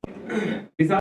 विशाल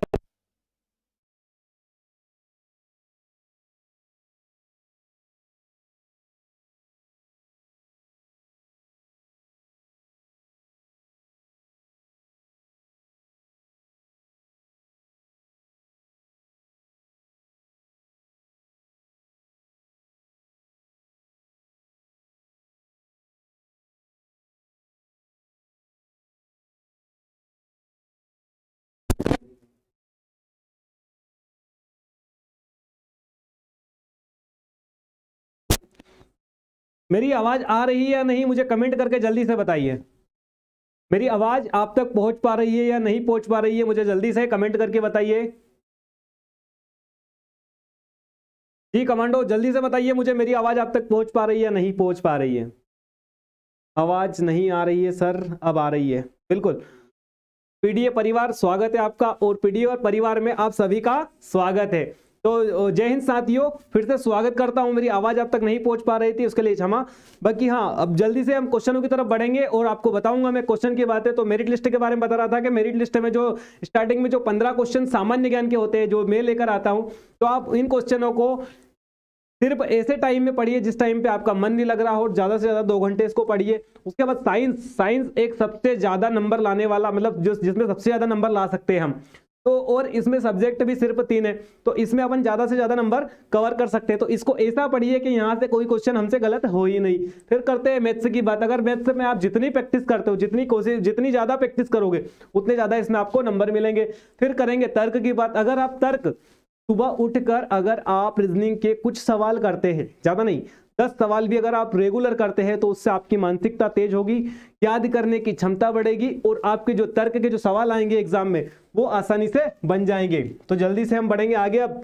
मेरी आवाज आ रही है या नहीं, मुझे कमेंट करके जल्दी से बताइए। मेरी आवाज आप तक पहुंच पा रही है या नहीं पहुंच पा रही है, मुझे जल्दी से कमेंट करके बताइए। जी कमांडो, जल्दी से बताइए मुझे, मेरी आवाज आप तक पहुंच पा रही है या नहीं पहुंच पा रही है। आवाज नहीं आ रही है सर, अब आ रही है बिल्कुल। पीडीए परिवार स्वागत है आपका, और पीडीए परिवार में आप सभी का स्वागत है। तो जय हिंद साथियों, फिर से स्वागत करता हूं। मेरी आवाज आप तक नहीं पहुंच पा रही थी, उसके लिए क्षमा। बाकी हाँ, अब जल्दी से हम क्वेश्चनों की तरफ बढ़ेंगे और आपको बताऊंगा मैं क्वेश्चन की बातें। तो मेरिट लिस्ट के बारे में बता रहा था कि मेरिट लिस्ट में जो स्टार्टिंग में जो 15 क्वेश्चन सामान्य ज्ञान के होते हैं जो मैं लेकर आता हूं, तो आप इन क्वेश्चनों को सिर्फ ऐसे टाइम में पढ़िए जिस टाइम पे आपका मन नहीं लग रहा हो, ज्यादा से ज्यादा 2 घंटे इसको पढ़िए। उसके बाद साइंस एक सबसे ज्यादा नंबर लाने वाला, मतलब जिसमें सबसे ज्यादा नंबर ला सकते हैं हम, तो और इसमें सब्जेक्ट भी सिर्फ 3 है, तो इसमें अपन ज्यादा से ज्यादा नंबर कवर कर सकते हैं। तो इसको ऐसा पढ़िए कि यहाँ से कोई क्वेश्चन हमसे गलत हो ही नहीं। फिर करते हैं मैथ्स की बात। अगर मैथ्स में आप जितनी प्रैक्टिस करते हो, जितनी ज्यादा प्रैक्टिस करोगे, उतने ज्यादा इसमें आपको नंबर मिलेंगे। फिर करेंगे तर्क की बात। अगर आप तर्क सुबह उठकर अगर आप रीजनिंग के कुछ सवाल करते हैं, ज्यादा नहीं 10 सवाल भी अगर आप रेगुलर करते हैं, तो उससे आपकी मानसिकता तेज होगी, याद करने की क्षमता बढ़ेगी, और आपके जो तर्क के जो सवाल आएंगे एग्जाम में वो आसानी से बन जाएंगे। तो जल्दी से हम बढ़ेंगे आगे। अब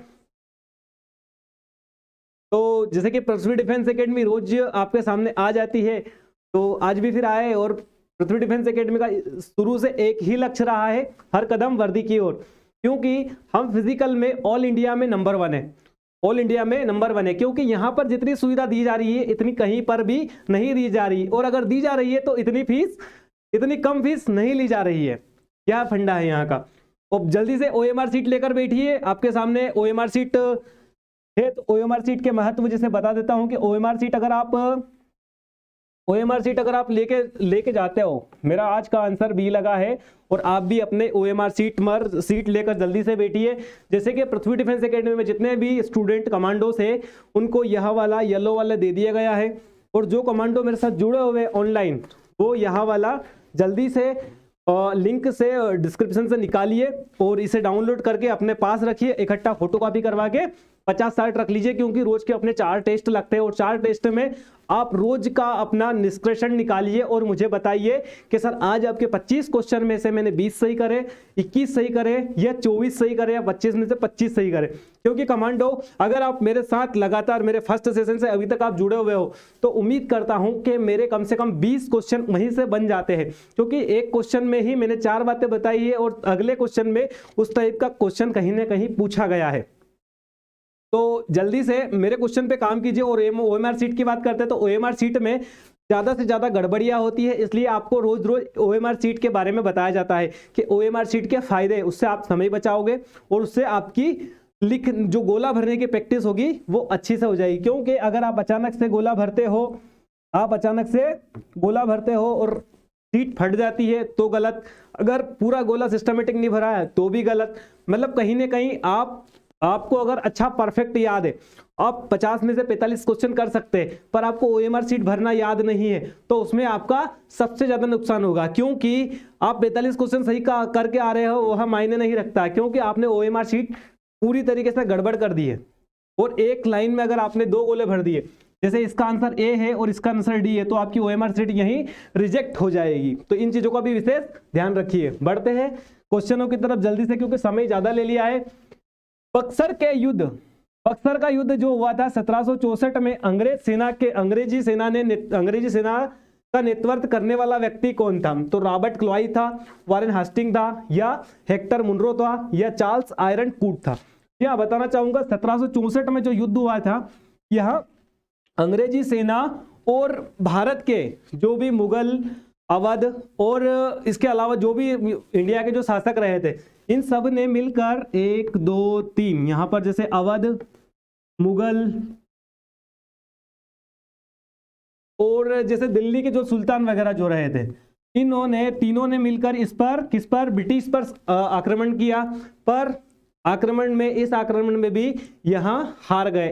तो जैसे कि पृथ्वी डिफेंस एकेडमी रोज आपके सामने आ जाती है, तो आज भी फिर आए, और पृथ्वी डिफेंस एकेडमी का शुरू से एक ही लक्ष्य रहा है, हर कदम वर्दी की ओर। क्योंकि हम फिजिकल में ऑल इंडिया में नंबर 1 है, ऑल इंडिया में नंबर 1 है, क्योंकि यहां पर जितनी सुविधा दी जा रही है इतनी कहीं पर भी नहीं दी जा रही, और अगर दी जा रही है तो इतनी कम फीस नहीं ली जा रही है। क्या फंडा है यहाँ का। तो जल्दी से ओएमआर सीट लेकर बैठिए। आपके सामने ओएमआर सीट है, तो ओएमआर सीट के महत्व जैसे बता देता हूं कि ओएमआर सीट अगर आप लेके जाते हो, मेरा आज का आंसर बी लगा है, और आप भी अपने ओएमआर सीट लेकर जल्दी से बैठिए। जैसे कि पृथ्वी डिफेंस एकेडमी में जितने भी स्टूडेंट कमांडोस है, उनको यह वाला येलो वाला दे दिया गया है, और जो कमांडो मेरे साथ जुड़े हुए ऑनलाइन, वो यह वाला जल्दी से लिंक से डिस्क्रिप्शन से निकालिए और इसे डाउनलोड करके अपने पास रखिए। इकट्ठा फोटोकॉपी करवा के 50-60 रख लीजिए, क्योंकि रोज के अपने 4 टेस्ट लगते हैं, और 4 टेस्ट में आप रोज का अपना निष्कर्षण निकालिए और मुझे बताइए कि सर आज आपके 25 क्वेश्चन में से मैंने 20 सही करे, 21 सही करे, या 24 सही करे, या 25 में से 25 सही करे। क्योंकि कमांडो, अगर आप मेरे साथ लगातार मेरे फर्स्ट सेशन से अभी तक आप जुड़े हुए हो, तो उम्मीद करता हूं कि मेरे कम से कम 20 क्वेश्चन वहीं से बन जाते हैं, क्योंकि एक क्वेश्चन में ही मैंने 4 बातें बताई है, और अगले क्वेश्चन में उस टाइप का क्वेश्चन कहीं ना कहीं पूछा गया है। तो जल्दी से मेरे क्वेश्चन पे काम कीजिए। और ओएमआर सीट की बात करते हैं, तो ओएमआर सीट में ज्यादा से ज्यादा गड़बड़ियां होती है, इसलिए आपको रोज रोज ओएमआर सीट के बारे में बताया जाता है कि ओएमआर सीट के फायदे, उससे आप समय बचाओगे, और उससे आपकी जो गोला भरने की प्रैक्टिस होगी वो अच्छी से हो जाएगी। क्योंकि अगर आप अचानक से गोला भरते हो और सीट फट जाती है तो गलत, अगर पूरा गोला सिस्टमेटिक नहीं भरा है तो भी गलत। मतलब कहीं ना कहीं आपको अगर अच्छा परफेक्ट याद है, आप 50 में से 45 क्वेश्चन कर सकते हैं, पर आपको ओएमआर सीट भरना याद नहीं है, तो उसमें आपका सबसे ज्यादा नुकसान होगा। क्योंकि आप 45 क्वेश्चन सही करके आ रहे हो, वह मायने नहीं रखता, क्योंकि आपने ओएमआर सीट पूरी तरीके से गड़बड़ कर दी है। और एक लाइन में अगर आपने 2 गोले भर दिए, जैसे इसका आंसर ए है और इसका आंसर डी है, तो आपकी ओएमआर सीट यहीं रिजेक्ट हो जाएगी। तो इन चीजों का भी विशेष ध्यान रखिए। बढ़ते हैं क्वेश्चनों की तरफ जल्दी से, क्योंकि समय ज्यादा ले लिया है। बक्सर का युद्ध जो हुआ था 1764 में, अंग्रेजी सेना का नेतृत्व करने वाला व्यक्ति कौन था? तो रॉबर्ट क्लाइव था, वारेन हेस्टिंग था, या हेक्टर मुनरो था, या चार्ल्स आयरन कूट था। यह बताना चाहूंगा 1764 में जो युद्ध हुआ था, यह अंग्रेजी सेना और भारत के जो भी मुगल, अवध और इसके अलावा जो भी इंडिया के जो शासक रहे थे, इन सब ने मिलकर 1 2 3 यहां पर जैसे अवध, मुगल और जैसे दिल्ली के जो सुल्तान वगैरह जो रहे थे, इन्होंने तीनों ने मिलकर इस पर किस पर, ब्रिटिश पर आक्रमण किया। पर इस आक्रमण में भी यहाँ हार गए।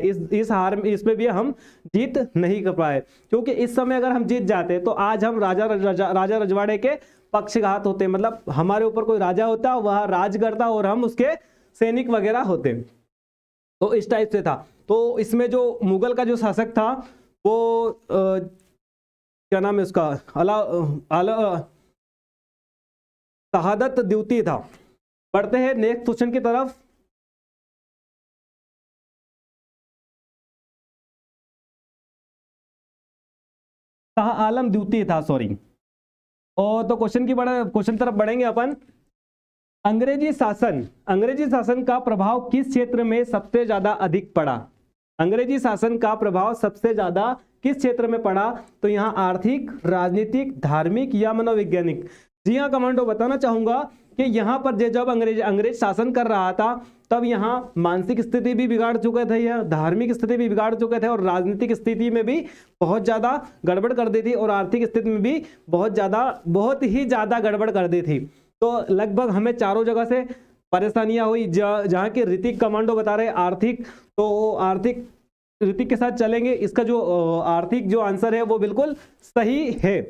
इसमें भी हम जीत नहीं कर पाए, क्योंकि इस समय अगर हम जीत जाते तो आज हम राजा रजवाड़े के पक्षघात होते, मतलब हमारे ऊपर कोई राजा होता, वह राज करता और हम उसके सैनिक वगैरह होते। तो इस टाइप से था। तो इसमें जो मुगल का जो शासक था वो क्या नाम है उसका, शहादत द्वितीय था। बढ़ते हैं नेक्स्ट क्वेश्चन की तरफ। शाह आलम द्वितीय था, सॉरी। और तो क्वेश्चन तरफ बढ़ेंगे अपन। अंग्रेजी शासन का प्रभाव किस क्षेत्र में सबसे ज्यादा अधिक पड़ा? अंग्रेजी शासन का प्रभाव सबसे ज्यादा किस क्षेत्र में पड़ा? तो यहाँ आर्थिक, राजनीतिक, धार्मिक या मनोवैज्ञानिक। जी हाँ कमांडो, बताना चाहूंगा कि यहाँ पर जब अंग्रेज शासन कर रहा था तब यहाँ मानसिक स्थिति भी बिगाड़ चुके थे, या धार्मिक स्थिति भी बिगाड़ चुके थे, और राजनीतिक स्थिति में भी बहुत ज्यादा गड़बड़ कर दी थी, और आर्थिक स्थिति में भी बहुत ही ज्यादा गड़बड़ कर दी थी। तो लगभग हमें चारों जगह से परेशानियां हुई। जहाँ के ऋतिक कमांडो बता रहे आर्थिक, तो आर्थिक ऋतिक के साथ चलेंगे। इसका जो आर्थिक जो आंसर है वो बिल्कुल सही है,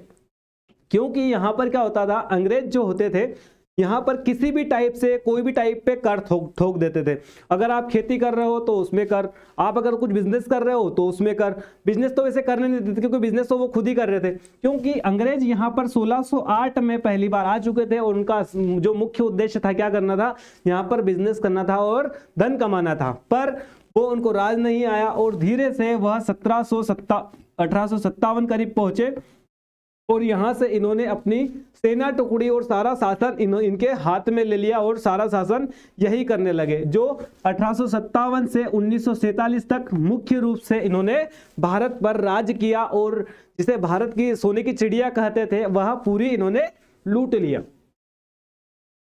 क्योंकि यहाँ पर क्या होता था, अंग्रेज जो होते थे यहाँ पर किसी भी टाइप से, कोई भी टाइप पे कर ठोक देते थे। अगर आप खेती कर रहे हो तो उसमें कर, आप अगर कुछ बिजनेस कर रहे हो तो उसमें कर। बिजनेस तो वैसे करने नहीं देते, क्योंकि बिजनेस तो वो खुद ही कर रहे थे, क्योंकि अंग्रेज यहाँ पर 1608 में पहली बार आ चुके थे, और उनका जो मुख्य उद्देश्य था क्या करना था, यहाँ पर बिजनेस करना था और धन कमाना था। पर वो उनको राज नहीं आया, और धीरे से वह 1857 करीब पहुंचे, और यहां से इन्होंने अपनी सेना टुकड़ी और सारा शासन इनके हाथ में ले लिया, और सारा शासन यही करने लगे। जो 1857 से 1947 तक मुख्य रूप से इन्होंने भारत पर राज किया, और जिसे भारत की सोने की चिड़िया कहते थे वह पूरी इन्होंने लूट लिया।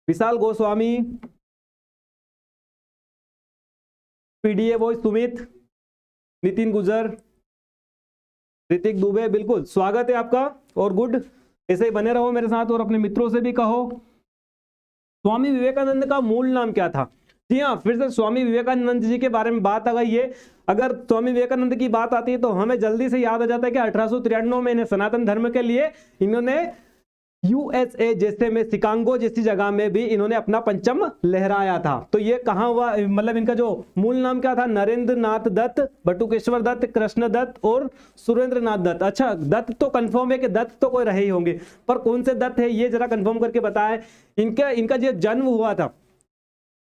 विशाल गोस्वामी, पीडीए बॉय सुमित, नितिन गुजर, ऋतिक दुबे, बिल्कुल स्वागत है आपका और गुड। ऐसे ही बने रहो मेरे साथ, और अपने मित्रों से भी कहो। स्वामी विवेकानंद का मूल नाम क्या था? जी हाँ, फिर से स्वामी विवेकानंद जी के बारे में बात आ गई है। अगर स्वामी विवेकानंद की बात आती है तो हमें जल्दी से याद आ जाता है कि 1893 में इन्हें सनातन धर्म के लिए इन्होंने यूएसए जैसे में शिकागो जैसी जगह में भी इन्होंने अपना परचम लहराया था। तो ये कहाँ हुआ, मतलब इनका जो मूल नाम क्या था? नरेंद्र नाथ दत्त, बटुकेश्वर दत्त, कृष्ण दत्त और सुरेंद्र नाथ दत्त। अच्छा, दत्त तो कंफर्म है कि दत्त तो कोई रहे ही होंगे, पर कौन से दत्त है ये जरा कंफर्म करके बताएं। इनका जो जन्म हुआ था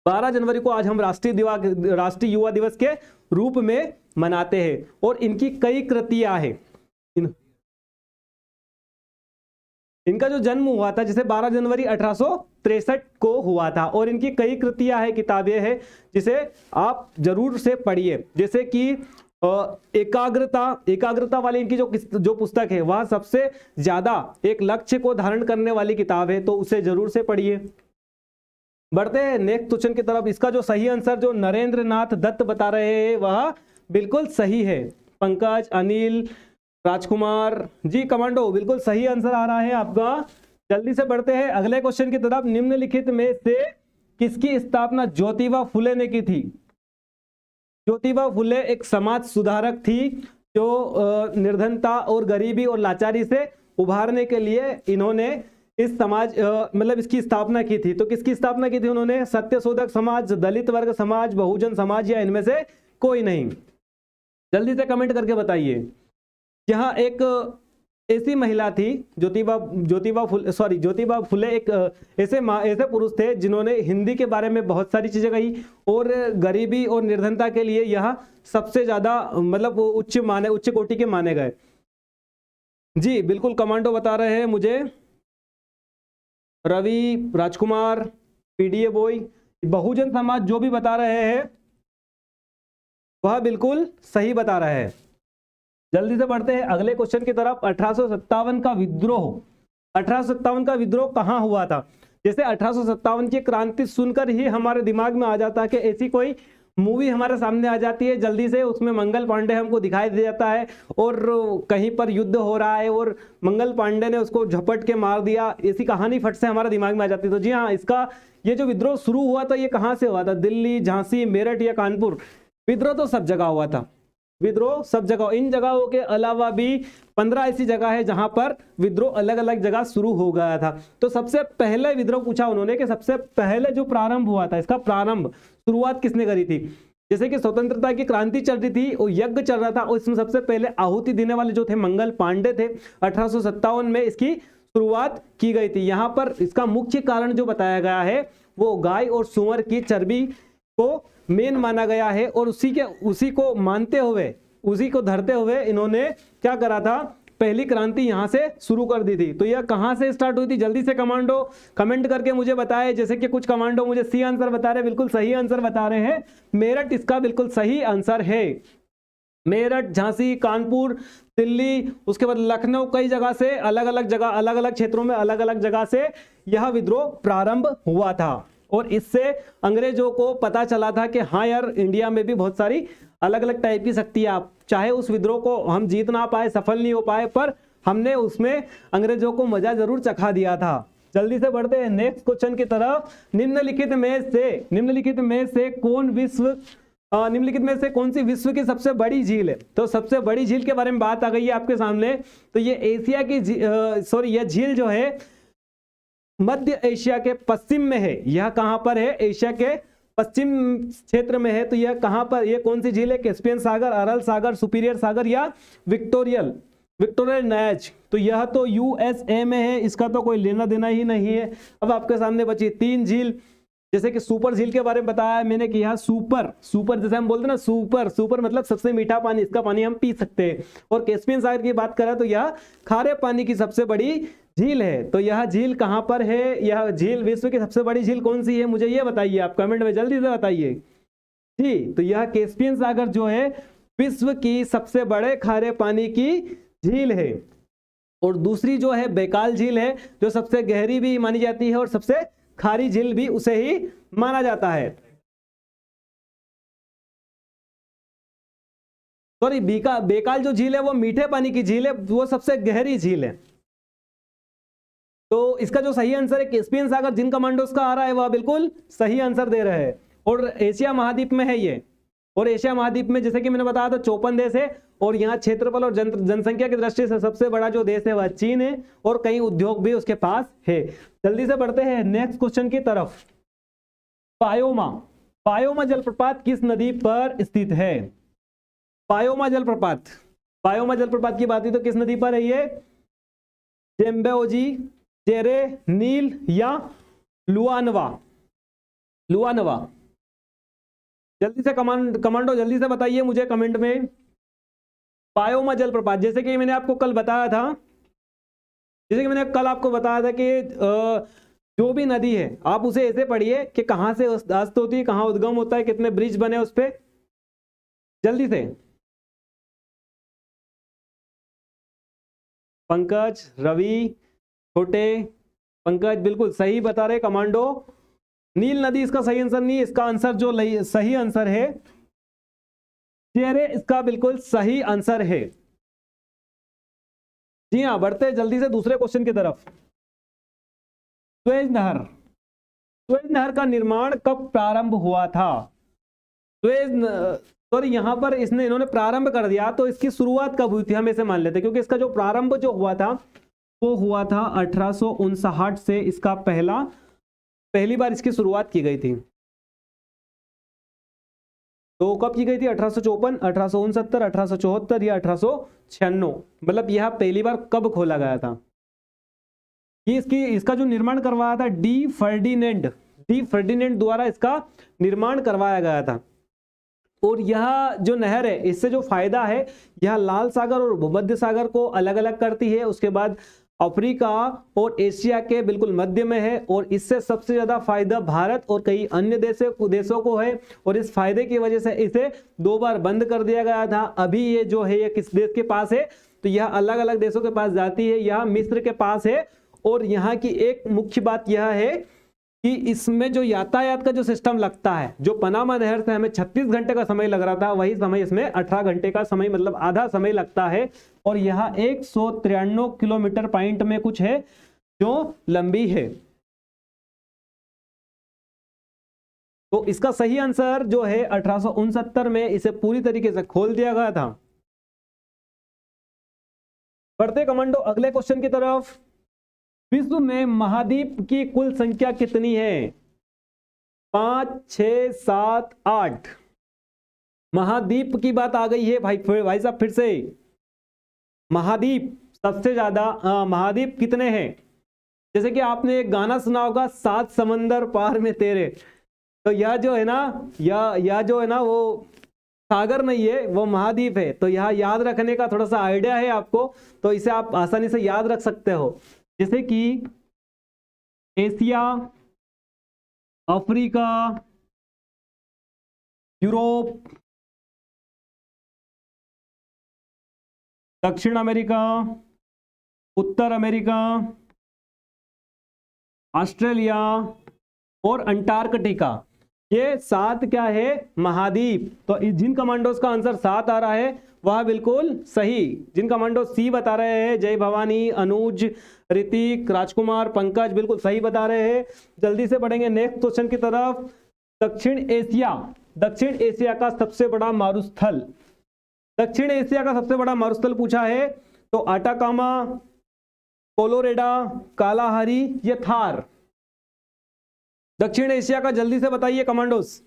12 जनवरी को, आज हम राष्ट्रीय युवा दिवस के रूप में मनाते हैं, और इनकी कई कृतियां हैं। इनका जो जन्म हुआ था जैसे 12 जनवरी 1863 को हुआ था, और इनकी कई कृतियां हैं, किताबें हैं जिसे आप जरूर से पढ़िए। जैसे कि एकाग्रता वाली इनकी जो पुस्तक है वह सबसे ज्यादा एक लक्ष्य को धारण करने वाली किताब है, तो उसे जरूर से पढ़िए। बढ़ते हैं नेक्स्ट क्वेश्चन की तरफ। इसका जो सही आंसर जो नरेंद्र नाथ दत्त बता रहे हैं वह बिल्कुल सही है। पंकज, अनिल, राजकुमार जी, कमांडो, बिल्कुल सही आंसर आ रहा है आपका। जल्दी से बढ़ते हैं अगले क्वेश्चन की तरफ। निम्नलिखित में से किसकी स्थापना ज्योतिबा फुले ने की थी? ज्योतिबा फुले एक समाज सुधारक थी, जो निर्धनता और गरीबी और लाचारी से उभारने के लिए इन्होंने इस समाज मतलब इसकी स्थापना की थी। तो किसकी स्थापना की थी उन्होंने? सत्यशोधक समाज, दलित वर्ग समाज, बहुजन समाज, या इनमें से कोई नहीं? जल्दी से कमेंट करके बताइए। यहाँ एक ऐसी महिला थी ज्योतिबा फुले एक ऐसे पुरुष थे जिन्होंने हिंदी के बारे में बहुत सारी चीजें कही, और गरीबी और निर्धनता के लिए यह सबसे ज्यादा मतलब उच्च कोटि के माने गए। जी बिल्कुल, कमांडो बता रहे हैं मुझे, रवि, राजकुमार, पीडीए बॉय, बहुजन समाज जो भी बता रहे हैं वह बिल्कुल सही बता रहे हैं। जल्दी से बढ़ते हैं अगले क्वेश्चन की तरफ। 1857 का विद्रोह, 1857 का विद्रोह कहां हुआ था? जैसे 1857 की क्रांति सुनकर ही हमारे दिमाग में आ जाता है कि ऐसी कोई मूवी हमारे सामने आ जाती है जल्दी से, उसमें मंगल पांडे हमको दिखाई दे जाता है और कहीं पर युद्ध हो रहा है और मंगल पांडे ने उसको झपट के मार दिया, ऐसी कहानी फट से हमारे दिमाग में आ जाती है। तो जी हाँ, इसका ये जो विद्रोह शुरू हुआ था ये कहाँ से हुआ था? दिल्ली, झांसी, मेरठ या कानपुर? विद्रोह तो सब जगह हुआ था, विद्रोह सब जगह। इन जगहों के अलावा भी 15 ऐसी जगह है जहां पर विद्रोह अलग अलग जगह शुरू हो गया था। तो सबसे पहले विद्रोह पूछा उन्होंने कि सबसे पहले जो प्रारंभ हुआ था, इसका प्रारंभ, शुरुआत किसने करी थी? जैसे कि स्वतंत्रता की क्रांति चल रही थी और यज्ञ चल रहा था और इसमें सबसे पहले आहुति देने वाले जो थे मंगल पांडे थे। 1857 में इसकी शुरुआत की गई थी। यहाँ पर इसका मुख्य कारण जो बताया गया है वो गाय और सूअर की चर्बी को मेन माना गया है और उसी को मानते हुए, उसी को धरते हुए इन्होंने क्या करा था? पहली क्रांति यहां से शुरू कर दी थी। तो यह कहां से स्टार्ट हुई थी? जल्दी से कमांडो कमेंट करके मुझे बताएं। जैसे कि कुछ कमांडो मुझे सी आंसर बता रहे, बिल्कुल सही आंसर बता रहे हैं, मेरठ इसका बिल्कुल सही आंसर है। मेरठ, झांसी, कानपुर, दिल्ली, उसके बाद लखनऊ, कई जगह से अलग अलग क्षेत्रों में अलग अलग जगह से यह विद्रोह प्रारंभ हुआ था और इससे अंग्रेजों को पता चला था कि हाँ यार, इंडिया में भी बहुत सारी अलग अलग टाइप की शक्तियां, चाहे उस विद्रोह को हम जीत ना पाए, सफल नहीं हो पाए, पर हमने उसमें अंग्रेजों को मजा जरूर चखा दिया था। जल्दी से बढ़ते हैं नेक्स्ट क्वेश्चन की तरफ। निम्नलिखित में से कौन सी विश्व की सबसे बड़ी झील है? तो सबसे बड़ी झील के बारे में बात आ गई है आपके सामने। तो ये एशिया की यह झील जो है मध्य एशिया के पश्चिम में है। यह कहां पर है? एशिया के पश्चिम क्षेत्र में है। तो यह कहां पर, यह कौन सी झील है? कैस्पियन सागर, अरल सागर, सुपीरियर सागर या विक्टोरियल नायज? तो यह तो यूएसए में है, इसका तो कोई लेना देना ही नहीं है। अब आपके सामने बची 3 झील। जैसे कि सुपर झील के बारे में बताया मैंने कि यह सुपर जैसे हम बोलते हैं ना, सुपर मतलब सबसे मीठा पानी, इसका पानी हम पी सकते हैं। और कैस्पियन सागर की बात करें तो यह खारे पानी की सबसे बड़ी झील है। तो यह झील कहां पर है? यह झील, विश्व की सबसे बड़ी झील कौन सी है? मुझे यह बताइए, आप कमेंट में जल्दी से बताइए जी। तो यह कैस्पियन सागर जो है विश्व की सबसे बड़े खारे पानी की झील है। और दूसरी जो है बैकाल झील है, जो सबसे गहरी भी मानी जाती है और सबसे खारी झील भी उसे ही माना जाता है। सॉरी, बैकाल जो झील है वो मीठे पानी की झील है, वो सबसे गहरी झील है। तो इसका जो सही आंसर है कैस्पियन सागर। जिन कमांडोज का आ रहा है वह बिल्कुल सही आंसर दे रहे हैं। और एशिया महाद्वीप में है ये। और एशिया महाद्वीप में जैसे कि मैंने बताया था 54 देश है और यहाँ क्षेत्रफल और जनसंख्या की दृष्टि से सबसे बड़ा जो देश है वह चीन है और कई उद्योग भी उसके पास है। जल्दी से बढ़ते हैं नेक्स्ट क्वेश्चन की तरफ। पायोमा जलप्रपात किस नदी पर स्थित है? पायोमा जलप्रपात की बात की तो किस नदी पर है ये? जेम्बेओजी, जेरे, नील या लुआनवा? जल्दी से कमांडो जल्दी से बताइए मुझे कमेंट में। पायोमा जलप्रपात, जैसे कि मैंने आपको कल बताया था, कि जो भी नदी है आप उसे ऐसे पढ़िए कि कहां से उद्गम होती है, कहां उद्गम होता है, कितने ब्रिज बने उस पे। जल्दी से पंकज, रवि, छोटे, पंकज बिल्कुल सही बता रहे कमांडो। नील नदी इसका सही आंसर नहीं, इसका आंसर जो सही आंसर है चेहरे, इसका बिल्कुल सही आंसर है। जी हाँ, बढ़ते जल्दी से दूसरे क्वेश्चन की तरफ। सुएज नहर का निर्माण कब प्रारंभ हुआ था? यहां पर इन्होंने प्रारंभ कर दिया, तो इसकी शुरुआत कब हुई थी हम इसे मान लेते, क्योंकि इसका जो प्रारंभ जो हुआ था वो हुआ था 1859 से। इसका पहली बार इसकी शुरुआत की गई थी। तो कब की गई थी? 1854, 1869, 1874 या 1896? मतलब यह पहली बार कब खोला गया था? इसका जो निर्माण करवाया था डी फर्डिनेंड द्वारा इसका निर्माण करवाया गया था। और यह जो नहर है, इससे जो फायदा है, यह लाल सागर और भूमध्य सागर को अलग अलग करती है। उसके बाद अफ्रीका और एशिया के बिल्कुल मध्य में है और इससे सबसे ज्यादा फायदा भारत और कई अन्य देशों को है। और इस फायदे की वजह से इसे 2 बार बंद कर दिया गया था। अभी ये जो है ये किस देश के पास है? तो यह अलग अलग देशों के पास जाती है। यह मिस्र के पास है। और यहाँ की एक मुख्य बात यह है कि इसमें जो यातायात का जो सिस्टम लगता है, जो पनामा नहर से हमें 36 घंटे का समय लग रहा था, वही समय इसमें 18 घंटे का समय, मतलब आधा समय लगता है। और यहाँ 193 किलोमीटर पॉइंट में कुछ है जो लंबी है। तो इसका सही आंसर जो है 1869 में इसे पूरी तरीके से खोल दिया गया था। बढ़ते कमांडो अगले क्वेश्चन की तरफ। विश्व में महाद्वीप की कुल संख्या कितनी है? 5, 6, 7, 8। महाद्वीप की बात आ गई है भाई साहब, फिर से महाद्वीप सबसे ज्यादा महाद्वीप कितने हैं? जैसे कि आपने एक गाना सुना होगा, 7 समंदर पार में तेरे। तो यह जो है ना, यह जो है ना, वो सागर नहीं है, वो महाद्वीप है। तो यह याद रखने का थोड़ा सा आइडिया है आपको, तो इसे आप आसानी से याद रख सकते हो। जैसे कि एशिया, अफ्रीका, यूरोप, दक्षिण अमेरिका, उत्तर अमेरिका, ऑस्ट्रेलिया और अंटार्कटिका, ये 7 क्या है? महाद्वीप। तो जिन कमांडोज का आंसर 7 आ रहा है वह बिल्कुल सही। जिन कमांडो सी बता रहे हैं, जय भवानी, अनुज, ऋतिक, राजकुमार, पंकज बिल्कुल सही बता रहे हैं। जल्दी से बढ़ेंगे नेक्स्ट क्वेश्चन की तरफ। दक्षिण एशिया का सबसे बड़ा मारुस्थल, दक्षिण एशिया का सबसे बड़ा मारुस्थल पूछा है। तो आटाकामा, कोलोरेडा, कालाहारी, ये थार। दक्षिण एशिया का जल्दी से बताइए कमांडोस,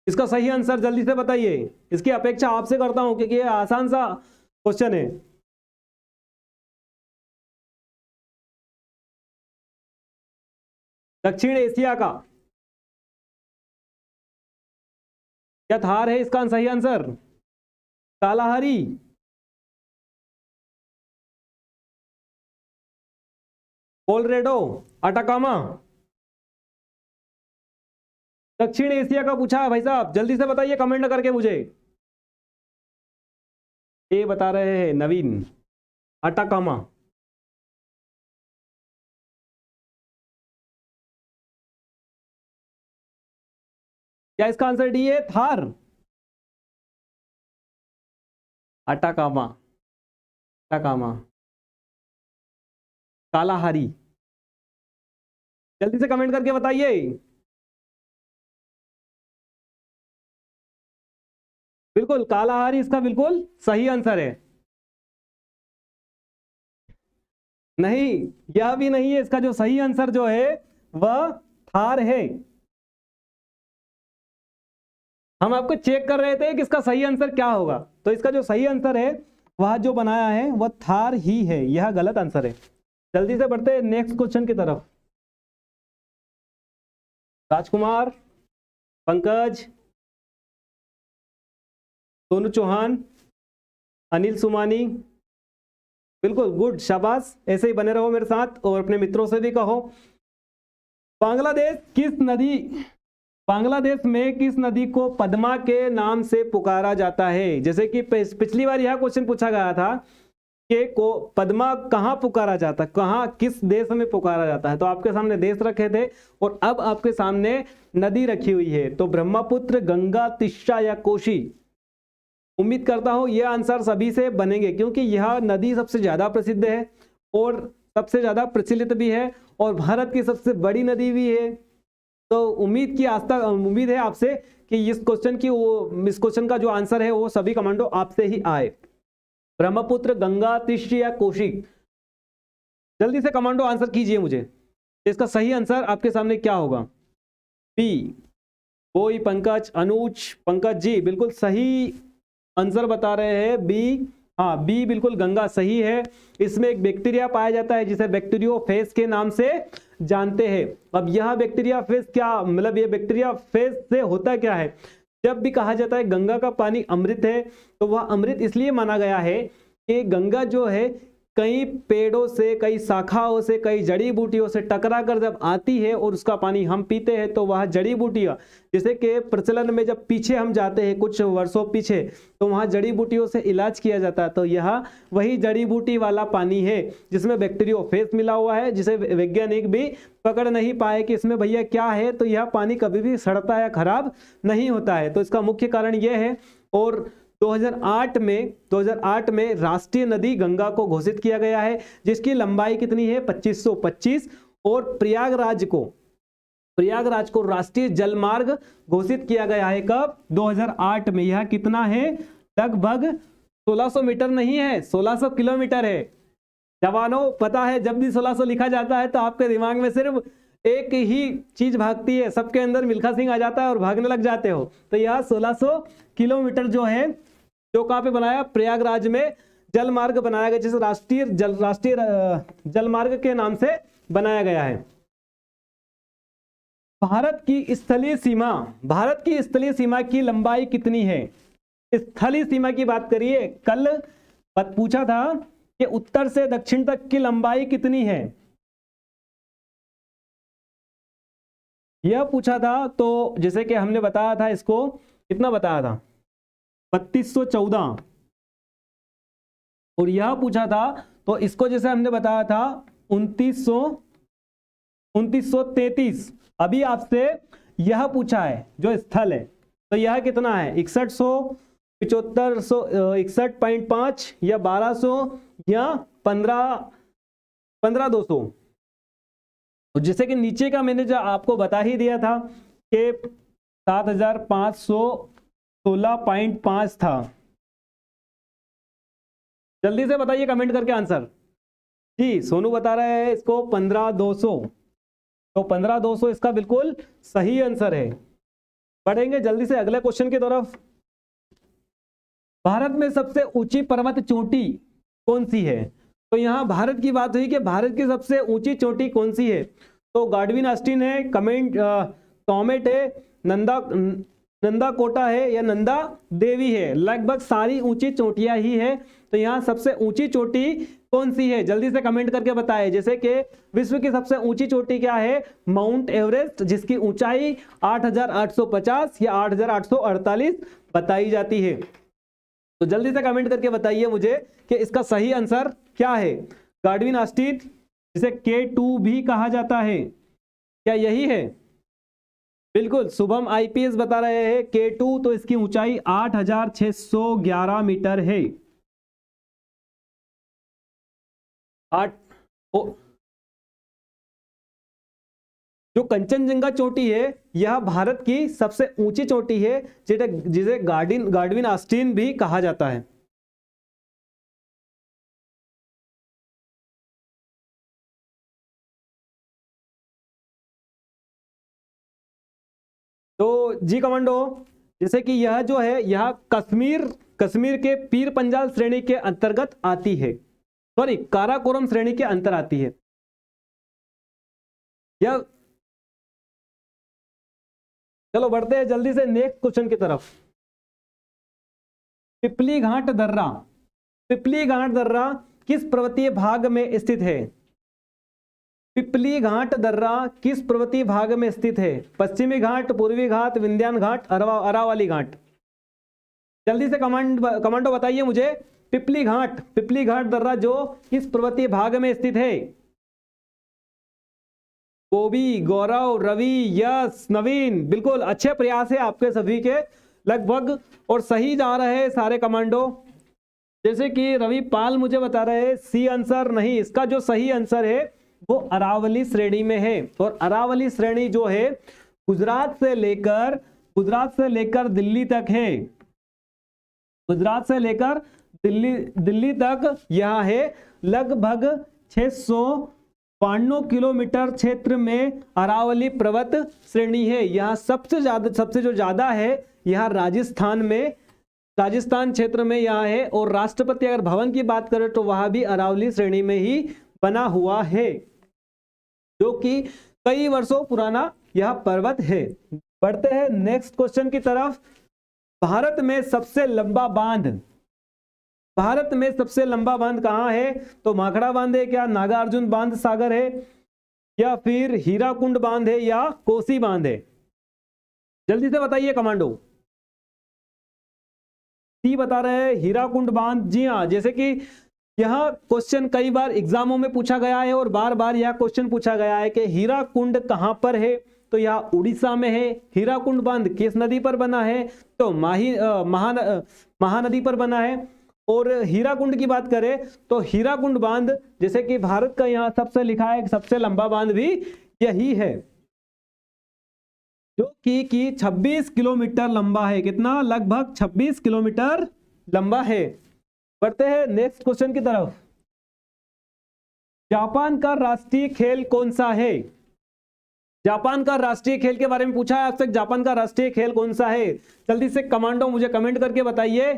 इसका सही आंसर जल्दी से बताइए। इसकी अपेक्षा आपसे करता हूं क्योंकि ये आसान सा क्वेश्चन है। दक्षिण एशिया का क्या थार है इसका सही आंसर? Kalahari, Colorado, Atacama? दक्षिण एशिया का पूछा है भाई साहब, जल्दी से बताइए कमेंट करके मुझे। ये बता रहे हैं नवीन, आटाकामा। क्या इसका आंसर डी है, थार? आटाकामा, आटाकामा, कालाहारी, जल्दी से कमेंट करके बताइए। बिल्कुल कालाहारी इसका बिल्कुल सही आंसर है। नहीं, यह भी नहीं है। इसका जो सही आंसर जो है वह थार है। हम आपको चेक कर रहे थे कि इसका सही आंसर क्या होगा, तो इसका जो सही आंसर है वह जो बनाया है वह थार ही है, यह गलत आंसर है। जल्दी से बढ़ते हैं नेक्स्ट क्वेश्चन की तरफ। राजकुमार, पंकज, सोनू चौहान, अनिल सुमानी, बिल्कुल गुड, शाबाश, ऐसे ही बने रहो मेरे साथ और अपने मित्रों से भी कहो। बांग्लादेश में किस नदी को पद्मा के नाम से पुकारा जाता है? जैसे कि पिछली बार यह क्वेश्चन पूछा गया था कि पद्मा कहाँ पुकारा जाता है, कहाँ किस देश में पुकारा जाता है। तो आपके सामने देश रखे थे और अब आपके सामने नदी रखी हुई है। तो ब्रह्मपुत्र, गंगा, तिस्सा या कोशी? उम्मीद करता हूं ये आंसर सभी से बनेंगे क्योंकि यह नदी सबसे ज्यादा प्रसिद्ध है और सबसे ज्यादा प्रचलित भी है और भारत की सबसे बड़ी नदी भी है। तो उम्मीद है आपसे कि इस क्वेश्चन का जो आंसर है वो सभी कमांडो आपसे ही आए। ब्रह्मपुत्र, गंगा, तिस्सा या कोशी? जल्दी से कमांडो आंसर कीजिए मुझे, इसका सही आंसर आपके सामने क्या होगा? बी। कोई पंकज, अनुज, पंकज जी बिल्कुल सही आंसर बता रहे हैं, बी। हाँ, बी बिल्कुल, गंगा सही है। इसमें एक बैक्टीरिया पाया जाता है जिसे बैक्टीरियोफेज के नाम से जानते हैं। अब यह बैक्टीरियोफेज क्या, मतलब ये बैक्टीरियोफेज से होता क्या है? जब भी कहा जाता है गंगा का पानी अमृत है, तो वह अमृत इसलिए माना गया है कि गंगा जो है कई पेड़ों से, कई शाखाओं से, कई जड़ी बूटियों से टकरा कर जब आती है और उसका पानी हम पीते हैं तो वह जड़ी बूटियां, जैसे कि प्रचलन में जब पीछे हम जाते हैं कुछ वर्षों पीछे, तो वहाँ जड़ी बूटियों से इलाज किया जाता है। तो यह वही जड़ी बूटी वाला पानी है जिसमें बैक्टीरियोफेज मिला हुआ है, जिसे वैज्ञानिक भी पकड़ नहीं पाए कि इसमें भैया क्या है। तो यह पानी कभी भी सड़ता या खराब नहीं होता है। तो इसका मुख्य कारण यह है। और 2008 में राष्ट्रीय नदी गंगा को घोषित किया गया है, जिसकी लंबाई कितनी है 2525। और प्रयागराज को राष्ट्रीय जलमार्ग घोषित किया गया है कब? 2008 में। यह कितना है? लगभग 1600 मीटर नहीं है, 1600 किलोमीटर है। जवानों, पता है जब भी 1600 लिखा जाता है तो आपके दिमाग में सिर्फ एक ही चीज भागती है, सबके अंदर मिल्खा सिंह आ जाता है और भागने लग जाते हो। तो यह 1600 किलोमीटर जो है, जो कहां पे बनाया? प्रयागराज में जलमार्ग बनाया गया, जिसे राष्ट्रीय जलमार्ग के नाम से बनाया गया है। भारत की स्थलीय सीमा की लंबाई कितनी है? स्थलीय सीमा की बात करिए। कल पूछा था कि उत्तर से दक्षिण तक की लंबाई कितनी है, यह पूछा था। तो जैसे कि हमने बताया था, इसको कितना बताया था? 3214। और यह पूछा था तो इसको जैसे हमने बताया था 2933। अभी आपसे यह पूछा है जो स्थल है, तो यह कितना है? 6100, 7500, 61.5 या 1200 या 15200। जैसे कि नीचे का मैंने जो आपको बता ही दिया था कि 7516.5 था। जल्दी से बताइए कमेंट करके आंसर। जी, सोनू बता रहे हैं इसको 15200। तो 15200 इसका बिल्कुल सही आंसर है। बढ़ेंगे जल्दी से अगले क्वेश्चन की तरफ। भारत में सबसे ऊंची पर्वत चोटी कौन सी है? तो यहां भारत की बात हुई कि भारत की सबसे ऊंची चोटी कौन सी है? तो गाडविन ऑस्टिन है, कॉमेट है, नंदा कोटा है या नंदा देवी है। लगभग सारी ऊंची चोटियां ही है। तो यहाँ सबसे ऊंची चोटी कौन सी है? जल्दी से कमेंट करके बताएं। जैसे कि विश्व की सबसे ऊंची चोटी क्या है? माउंट एवरेस्ट, जिसकी ऊंचाई 8850 या 8848 बताई जाती है। तो जल्दी से कमेंट करके बताइए मुझे कि इसका सही आंसर क्या है। गाडविन ऑस्टिन, जिसे K2 भी कहा जाता है, क्या यही है? बिल्कुल, शुभम आईपीएस बता रहे हैं K2। तो इसकी ऊंचाई 8611 मीटर है। जो कंचनजंगा चोटी है, यह भारत की सबसे ऊंची चोटी है, जिसे गाडविन ऑस्टिन भी कहा जाता है। तो जी कमांडो, जैसे कि यह जो है, यह कश्मीर के पीर पंजाल श्रेणी के अंतर्गत आती है, सॉरी काराकोरम श्रेणी के अंतर आती है। यह चलो बढ़ते हैं जल्दी से नेक्स्ट क्वेश्चन की तरफ। पिपली घाट दर्रा किस पर्वतीय भाग में स्थित है? पिपली घाट दर्रा किस पर्वतीय भाग में स्थित है? पश्चिमी घाट, पूर्वी घाट, विंध्यान घाट, अरावली घाट। जल्दी से कमांडो बताइए मुझे। पिपली घाट दर्रा जो किस पर्वतीय भाग में स्थित है? गोभी, गौरव, रवि, यश, नवीन, बिल्कुल अच्छे प्रयास है आपके सभी के लगभग, और सही जा रहे हैं सारे कमांडो। जैसे कि रवि पाल मुझे बता रहे हैं सी आंसर नहीं, इसका जो सही आंसर है वो अरावली श्रेणी में है। और अरावली श्रेणी जो है गुजरात से लेकर दिल्ली तक है। गुजरात से लेकर दिल्ली तक यह है। लगभग 692 किलोमीटर क्षेत्र में अरावली पर्वत श्रेणी है। यहाँ सबसे जो ज्यादा है यहाँ राजस्थान क्षेत्र में यहाँ है। और राष्ट्रपति अगर भवन की बात करें तो वह भी अरावली श्रेणी में ही बना हुआ है, जो कि कई वर्षों पुराना यह पर्वत है। बढ़ते हैं नेक्स्ट क्वेश्चन की तरफ। भारत में सबसे लंबा बांध भारत में सबसे लंबा बांध कहाँ है? तो भाखड़ा बांध है क्या, नागार्जुन बांध सागर है, या फिर हीराकुंड बांध है, या कोसी बांध है? जल्दी से बताइए कमांडो। सी बता रहे हैं हीराकुंड बांध। जी हाँ, जैसे कि यह क्वेश्चन कई बार एग्जामों में पूछा गया है और बार बार यह क्वेश्चन पूछा गया है कि हीराकुंड कहां पर है, तो यह उड़ीसा में है। हीराकुंड बांध किस नदी पर बना है? तो महानदी पर बना है। और हीराकुंड की बात करें तो हीराकुंड बांध जैसे कि भारत का यहां सबसे लिखा है, सबसे लंबा बांध भी यही है, जो कि 26 किलोमीटर लंबा है। कितना? लगभग 26 किलोमीटर लंबा है। बढ़ते हैं नेक्स्ट क्वेश्चन की तरफ। जापान का राष्ट्रीय खेल कौन सा है? जापान का राष्ट्रीय खेल के बारे में पूछा है आपसे, जापान का राष्ट्रीय खेल कौन सा है? जल्दी से कमांडो मुझे कमेंट करके बताइए।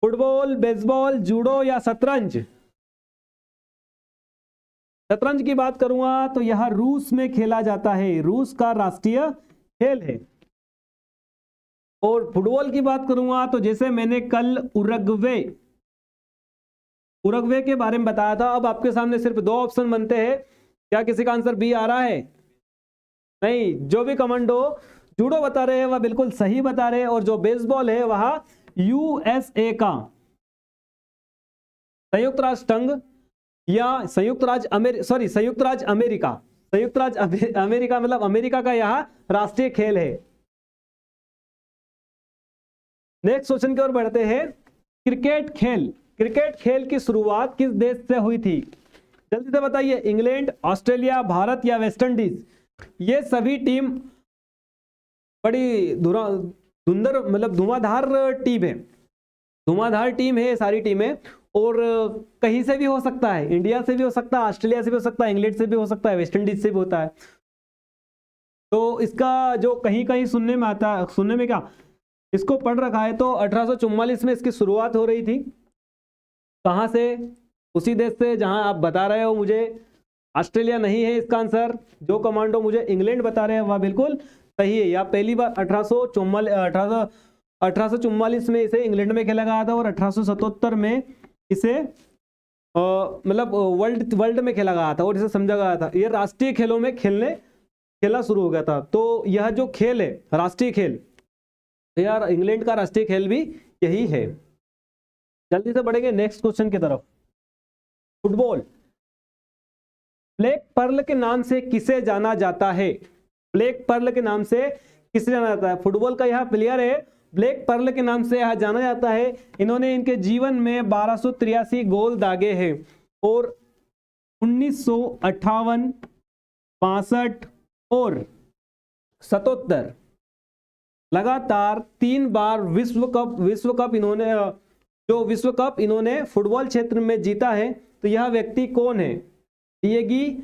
फुटबॉल, बेसबॉल, जूडो या शतरंज? शतरंज की बात करूंगा तो यह रूस में खेला जाता है, रूस का राष्ट्रीय खेल है। और फुटबॉल की बात करूंगा तो जैसे मैंने कल उरुग्वे के बारे में बताया था, अब आपके सामने सिर्फ 2 ऑप्शन बनते हैं। क्या किसी का आंसर बी आ रहा है? नहीं। जो भी कमांडो जूडो बता रहे हैं वह बिल्कुल सही बता रहे हैं, और जो बेसबॉल है वह यूएसए का संयुक्त राष्ट्र संघ या संयुक्त राज्य अमेरिका मतलब अमेरिका का यह राष्ट्रीय खेल है। नेक्स्ट क्वेश्चन की ओर बढ़ते हैं। क्रिकेट खेल की शुरुआत किस देश से हुई थी? जल्दी से बताइए। इंग्लैंड, ऑस्ट्रेलिया, भारत या वेस्ट इंडीज? ये सभी टीम बड़ी धुआंधार टीम है सारी टीमें, और कहीं से भी हो सकता है, इंडिया से भी हो सकता है, ऑस्ट्रेलिया से भी हो सकता है, इंग्लैंड से भी हो सकता है, वेस्ट इंडीज से भी होता है। तो इसका जो कहीं कहीं सुनने में क्या इसको पढ़ रखा है, तो 1844 में इसकी शुरुआत हो रही थी। कहां से? उसी देश से जहां आप बता रहे हो मुझे। ऑस्ट्रेलिया नहीं है इसका आंसर। जो कमांडो मुझे इंग्लैंड बता रहे हैं वह बिल्कुल सही है। या पहली बार 1844 में इसे इंग्लैंड में खेला गया था, और 1877 में इसे मतलब वर्ल्ड में खेला गया था, और इसे समझा गया था ये राष्ट्रीय खेलों में खेला शुरू हो गया था। तो यह जो खेल है राष्ट्रीय खेल, यार इंग्लैंड का राष्ट्रीय खेल भी यही है। जल्दी से बढ़ेंगे नेक्स्ट क्वेश्चन की तरफ। फुटबॉल ब्लैक पर्ल के नाम से किसे जाना जाता है? ब्लैक पर्ल के नाम से किसे जाना जाता है? फुटबॉल का यह प्लेयर है, ब्लैक पर्ल के नाम से यह जाना जाता है। इन्होंने इनके जीवन में 1283 गोल दागे हैं, और 1958, 65 और 77 लगातार 3 बार विश्व कप इन्होंने फुटबॉल क्षेत्र में जीता है। तो यह व्यक्ति कौन है? डिएगो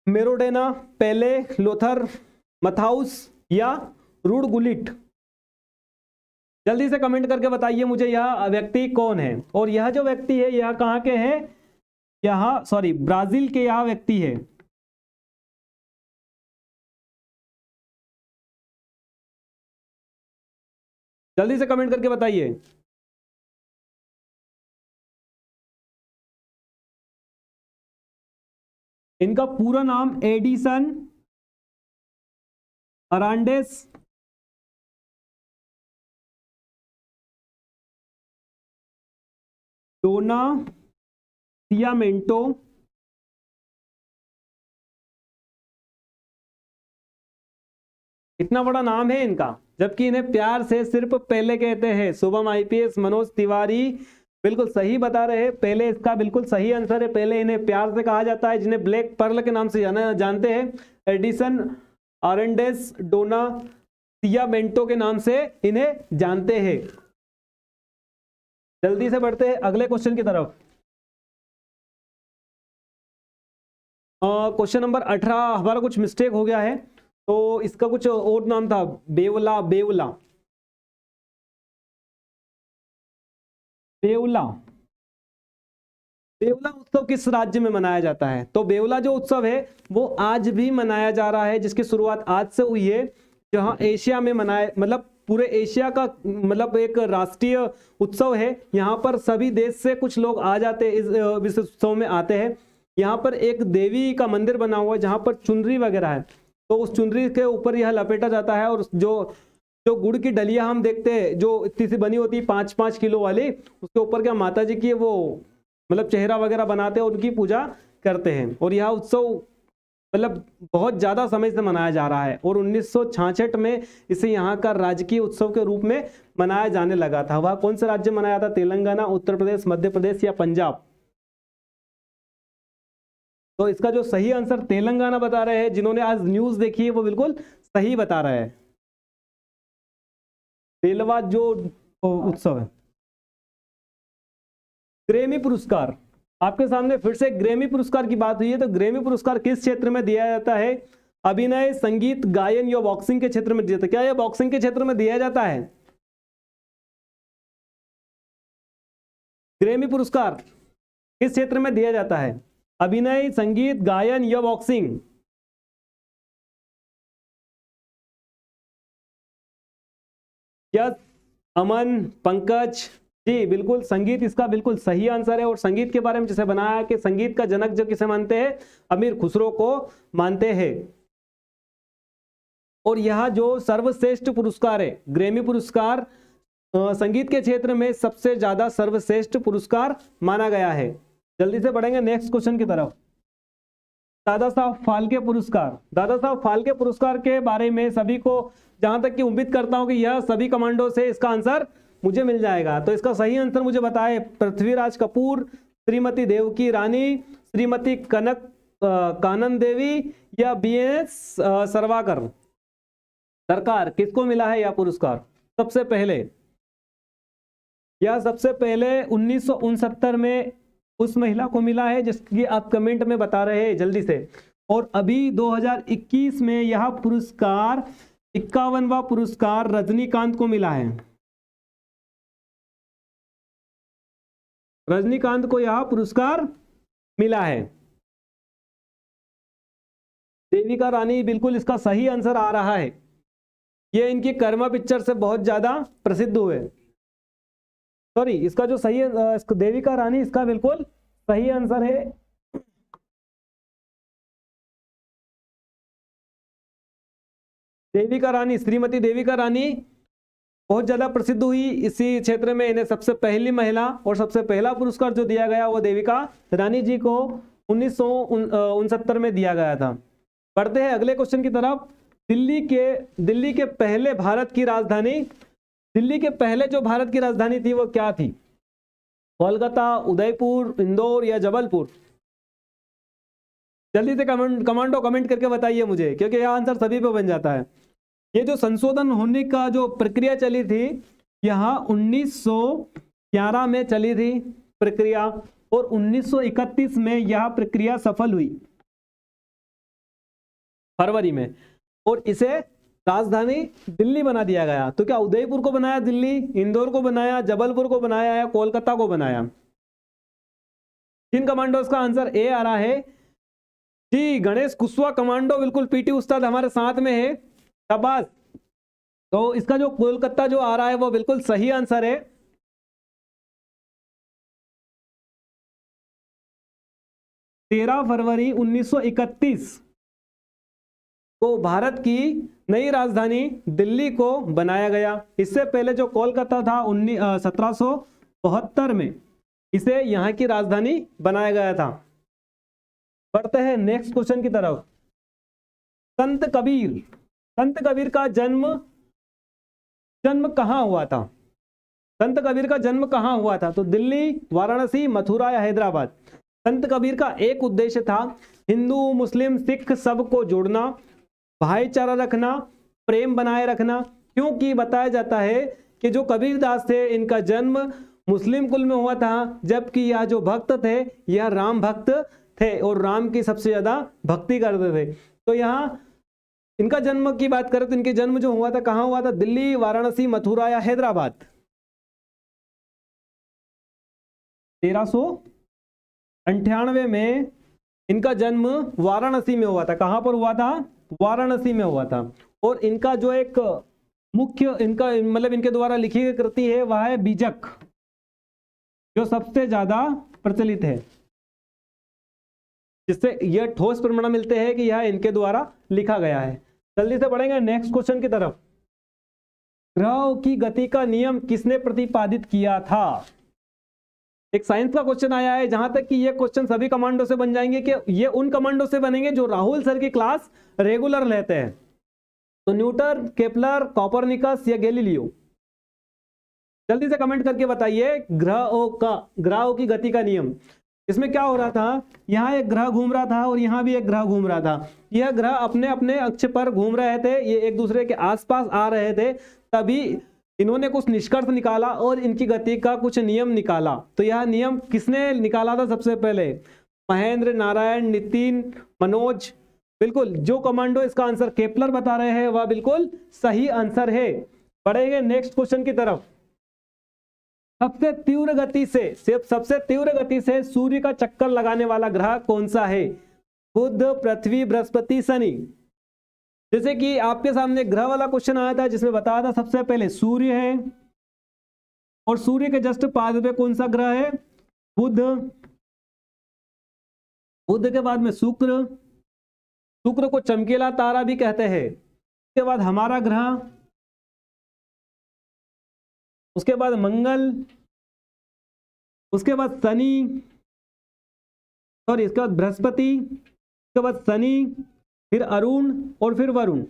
मैराडोना, पेले, लोथर मैथ्यूस या रूड गुलिट? जल्दी से कमेंट करके बताइए मुझे यह व्यक्ति कौन है। और यह जो व्यक्ति है यह कहां के हैं? ब्राजील के यह व्यक्ति है। जल्दी से कमेंट करके बताइए। इनका पूरा नाम एडिसन अरांडेस डोना सियामेंटो इतना बड़ा नाम है इनका, जबकि इन्हें प्यार से सिर्फ पेले कहते हैं। शुभम आईपीएस, मनोज तिवारी बिल्कुल सही बता रहे हैं। पेले इसका बिल्कुल सही आंसर है। पेले इन्हें प्यार से कहा जाता है, जिन्हें ब्लैक पर्ल के नाम से जानते हैं। एडिसन अरांडेस डोना सियामेंटो के नाम से इन्हें जानते हैं। जल्दी से बढ़ते हैं अगले क्वेश्चन की तरफ। क्वेश्चन नंबर 18 हमारा कुछ मिस्टेक हो गया है, तो इसका कुछ और नाम था, बेवला उत्सव किस राज्य में मनाया जाता है? तो बेवला जो उत्सव है वो आज भी मनाया जा रहा है, जिसकी शुरुआत आज से हुई है, जहां एशिया में मतलब पूरे एशिया का मतलब एक राष्ट्रीय उत्सव है। यहाँ पर सभी देश से कुछ लोग आ जाते हैं, इस उत्सव में आते हैं। यहाँ पर एक देवी का मंदिर बना हुआ है जहाँ पर चुनरी वगैरह है, तो उस चुनरी के ऊपर यह लपेटा जाता है। और जो जो गुड़ की डलिया हम देखते हैं जो इतनी सी बनी होती है 5-5 किलो वाली, उसके ऊपर क्या माता जी की वो मतलब चेहरा वगैरह बनाते हैं, उनकी पूजा करते हैं। और यह उत्सव मतलब बहुत ज़्यादा समय से मनाया जा रहा है और 1966 में इसे यहाँ का राजकीय उत्सव के रूप में मनाया जाने लगा था। वह कौन सा राज्य मनाया था? तेलंगाना, उत्तर प्रदेश, मध्य प्रदेश या पंजाब? तो इसका जो सही आंसर तेलंगाना बता रहे हैं। जिन्होंने आज न्यूज़ देखी है वो बिल्कुल सही बता रहे हैं। बेलवा जो उत्सव है। ग्रैमी पुरस्कार, आपके सामने फिर से ग्रैमी पुरस्कार की बात हुई है, तो ग्रैमी पुरस्कार किस क्षेत्र में दिया जाता है? अभिनय, संगीत, गायन या बॉक्सिंग के क्षेत्र में दिया जाता है? क्या यह बॉक्सिंग के क्षेत्र में दिया जाता है? ग्रैमी पुरस्कार किस क्षेत्र में दिया जाता है? अभिनय, संगीत, गायन या बॉक्सिंग? यस, अमन, पंकज जी बिल्कुल संगीत इसका बिल्कुल सही आंसर है। और संगीत के बारे में जैसे बनाया कि संगीत का जनक जो किसे मानते हैं? अमीर खुसरो को मानते हैं। और यह जो सर्वश्रेष्ठ पुरस्कार है ग्रैमी पुरस्कार, संगीत के क्षेत्र में सबसे ज्यादा सर्वश्रेष्ठ पुरस्कार माना गया है। जल्दी से बढ़ेंगे नेक्स्ट क्वेश्चन की तरफ। दादा साहब फाल्के पुरस्कार, दादा साहब फाल्के पुरस्कार के बारे में सभी को जहां तक कि उम्मीद करता हूं कि यह सभी कमांडो से इसका आंसर मुझे मिल जाएगा। तो इसका सही आंसर मुझे बताए। पृथ्वीराज कपूर, श्रीमती देवकी रानी, श्रीमती कनक कानन देवी या BS सरवाकर सरकार, किसको मिला है यह पुरस्कार? सबसे पहले यह सबसे पहले 1969 में उस महिला को मिला है जिसकी आप कमेंट में बता रहे हैं जल्दी से। और अभी 2021 में यह पुरस्कार 51वां पुरस्कार रजनीकांत को मिला है। रजनीकांत को यह पुरस्कार मिला है। देविका रानी बिल्कुल इसका सही आंसर आ रहा है। ये इनकी कर्मा पिक्चर से बहुत ज्यादा प्रसिद्ध हुए। सॉरी, इसका जो सही देविका रानी इसका बिल्कुल सही आंसर है। देविका रानी, श्रीमती देविका रानी बहुत ज्यादा प्रसिद्ध हुई इसी क्षेत्र में। इन्हें सबसे पहली महिला और सबसे पहला पुरस्कार जो दिया गया वो देविका रानी जी को 1969 में दिया गया था। बढ़ते हैं अगले क्वेश्चन की तरफ। दिल्ली के पहले भारत की राजधानी, दिल्ली के पहले जो भारत की राजधानी थी वो क्या थी? कोलकाता, उदयपुर, इंदौर या जबलपुर? जल्दी से कमांडो कमेंट करके बताइए मुझे, क्योंकि यह आंसर सभी पे बन जाता है। ये जो संशोधन होने का जो प्रक्रिया चली थी यहाँ 1911 में चली थी प्रक्रिया, और 1931 में यह प्रक्रिया सफल हुई फरवरी में, और इसे राजधानी दिल्ली बना दिया गया। तो क्या उदयपुर को बनाया दिल्ली, इंदौर को बनाया, जबलपुर को बनाया या कोलकाता को बनाया? किन कमांडोज का आंसर ए आ रहा है जी? गणेश कुशवाहा कमांडो, बिल्कुल पीटी उस्ताद हमारे साथ में है, शाबाश। तो इसका जो कोलकाता जो आ रहा है वो बिल्कुल सही आंसर है। तेरह फरवरी 1931 को भारत की नई राजधानी दिल्ली को बनाया गया। इससे पहले जो कोलकाता था 1772 में इसे यहाँ की राजधानी बनाया गया था। बढ़ते हैं नेक्स्ट क्वेश्चन की तरफ। संत कबीर का जन्म कहाँ हुआ था? संत कबीर का जन्म कहाँ हुआ था? तो दिल्ली, वाराणसी, मथुरा या हैदराबाद? संत कबीर का एक उद्देश्य था हिंदू, मुस्लिम, सिख सबको जोड़ना, भाईचारा रखना, प्रेम बनाए रखना। क्योंकि बताया जाता है कि जो कबीरदास थे इनका जन्म मुस्लिम कुल में हुआ था, जबकि यह जो भक्त थे यह राम भक्त थे और राम की सबसे ज्यादा भक्ति करते थे। तो यहाँ इनका जन्म की बात करें तो इनके जन्म जो हुआ था कहाँ हुआ था? दिल्ली, वाराणसी, मथुरा या हैदराबाद? 1398 में इनका जन्म वाराणसी में हुआ था। कहां पर हुआ था? वाराणसी में हुआ था। और इनका जो एक मुख्य इनका मतलब इनके द्वारा लिखी गई कृति है वह है बीजक, जो सबसे ज्यादा प्रचलित है, जिससे यह ठोस प्रमाण मिलते हैं कि यह इनके द्वारा लिखा गया है। जल्दी से पढ़ेंगे नेक्स्ट क्वेश्चन की तरफ। ग्रहों की गति का नियम किसने प्रतिपादित किया था? एक साइंस का क्वेश्चन आया है, जहां तक कि ये क्वेश्चन सभी कमांडो से बन जाएंगे कि ये उन कमांडो से बनेंगे जो राहुल सर की क्लास रेगुलर लेते हैं। तो न्यूटन, केपलर, कोपरनिकस या गैलीलियो? जल्दी से कमेंट करके बताइए। ग्रहों की गति का नियम, इसमें क्या हो रहा था, यहाँ एक ग्रह घूम रहा था और यहाँ भी एक ग्रह घूम रहा था। यह ग्रह अपने अपने अक्ष पर घूम रहे थे, ये एक दूसरे के आसपास आ रहे थे, तभी इन्होंने कुछ निष्कर्ष निकाला और इनकी गति का कुछ नियम निकाला। तो यह नियम किसने निकाला था सबसे पहले? महेंद्र, नारायण, नितिन, मनोज। बिल्कुल, जो कमांडो इसका आंसर केपलर बता रहे हैं वह बिल्कुल सही आंसर है। बढ़ेंगे नेक्स्ट क्वेश्चन की तरफ। सबसे तीव्र गति से सूर्य का चक्कर लगाने वाला ग्रह कौन सा है? बुध, पृथ्वी, बृहस्पति, शनि। जैसे कि आपके सामने ग्रह वाला क्वेश्चन आया था जिसमें बताया था सबसे पहले सूर्य है, और सूर्य के जस्ट पाद पे कौन सा ग्रह है? बुध। बुध के बाद में शुक्र, शुक्र को चमकीला तारा भी कहते हैं। उसके बाद हमारा ग्रह, उसके बाद मंगल, उसके बाद शनि, सॉरी इसके बाद बृहस्पति, उसके बाद शनि, फिर अरुण और फिर वरुण।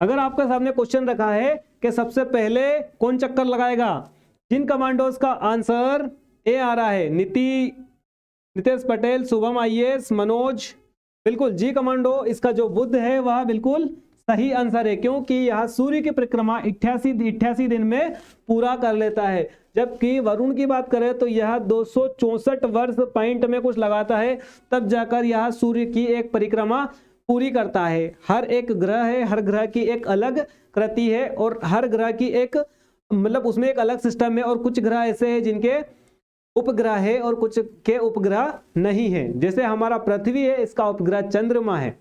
अगर आपके सामने क्वेश्चन रखा है कि सबसे पहले कौन चक्कर लगाएगा, जिन कमांडोज का आंसर ए आ रहा है, नितेश पटेल, शुभम आईएएस, मनोज, बिल्कुल जी कमांडो, इसका जो बुध है वह बिल्कुल सही आंसर है, क्योंकि यह सूर्य की परिक्रमा 88 दिन में पूरा कर लेता है। जबकि वरुण की बात करें तो यह 264 वर्ष पॉइंट में कुछ लगाता है, तब जाकर यह सूर्य की एक परिक्रमा पूरी करता है। हर एक ग्रह है, हर ग्रह की एक अलग कृति है और हर ग्रह की एक मतलब उसमें एक अलग सिस्टम है, और कुछ ग्रह ऐसे हैं जिनके उपग्रह है और कुछ के उपग्रह नहीं है। जैसे हमारा पृथ्वी है, इसका उपग्रह चंद्रमा है।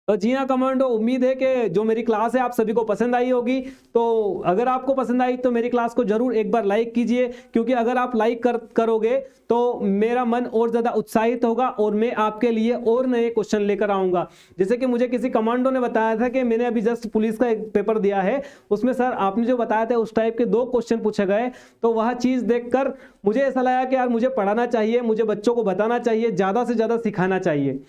तो जी हाँ कमांडो, उम्मीद है कि जो मेरी क्लास है आप सभी को पसंद आई होगी। तो अगर आपको पसंद आई तो मेरी क्लास को जरूर एक बार लाइक कीजिए, क्योंकि अगर आप लाइक करोगे तो मेरा मन और ज़्यादा उत्साहित होगा और मैं आपके लिए और नए क्वेश्चन लेकर आऊँगा। जैसे कि मुझे किसी कमांडो ने बताया था कि मैंने अभी जस्ट पुलिस का एक पेपर दिया है, उसमें सर आपने जो बताया था उस टाइप के 2 क्वेश्चन पूछे गए, तो वह चीज़ देखकर मुझे ऐसा लगा कि यार मुझे पढ़ाना चाहिए, मुझे बच्चों को बताना चाहिए, ज़्यादा से ज़्यादा सिखाना चाहिए।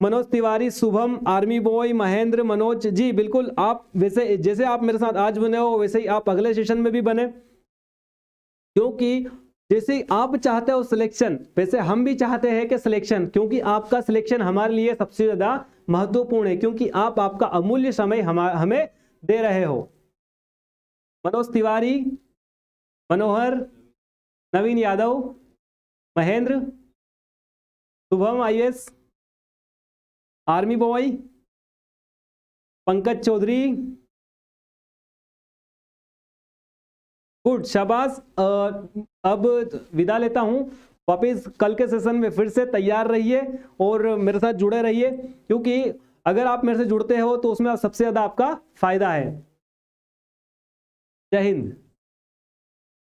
मनोज तिवारी, शुभम, आर्मी बॉय, महेंद्र, मनोज जी बिल्कुल, आप वैसे जैसे आप मेरे साथ आज बने हो वैसे ही आप अगले सेशन में भी बने, क्योंकि जैसे आप चाहते हो सिलेक्शन, वैसे हम भी चाहते हैं कि सिलेक्शन, क्योंकि आपका सिलेक्शन हमारे लिए सबसे ज्यादा महत्वपूर्ण है, क्योंकि आप आपका अमूल्य समय हमें दे रहे हो। Manoj Tiwari, Manohar, Naveen Yadav, Mahendra, Shubham IAS, army boy, Pankaj Chaudhary, good, शाबाश। अब विदा लेता हूं, वापस कल के सेशन में फिर से तैयार रहिए और मेरे साथ जुड़े रहिए, क्योंकि अगर आप मेरे से जुड़ते हो तो उसमें सबसे ज्यादा आपका फायदा है। जय हिंद।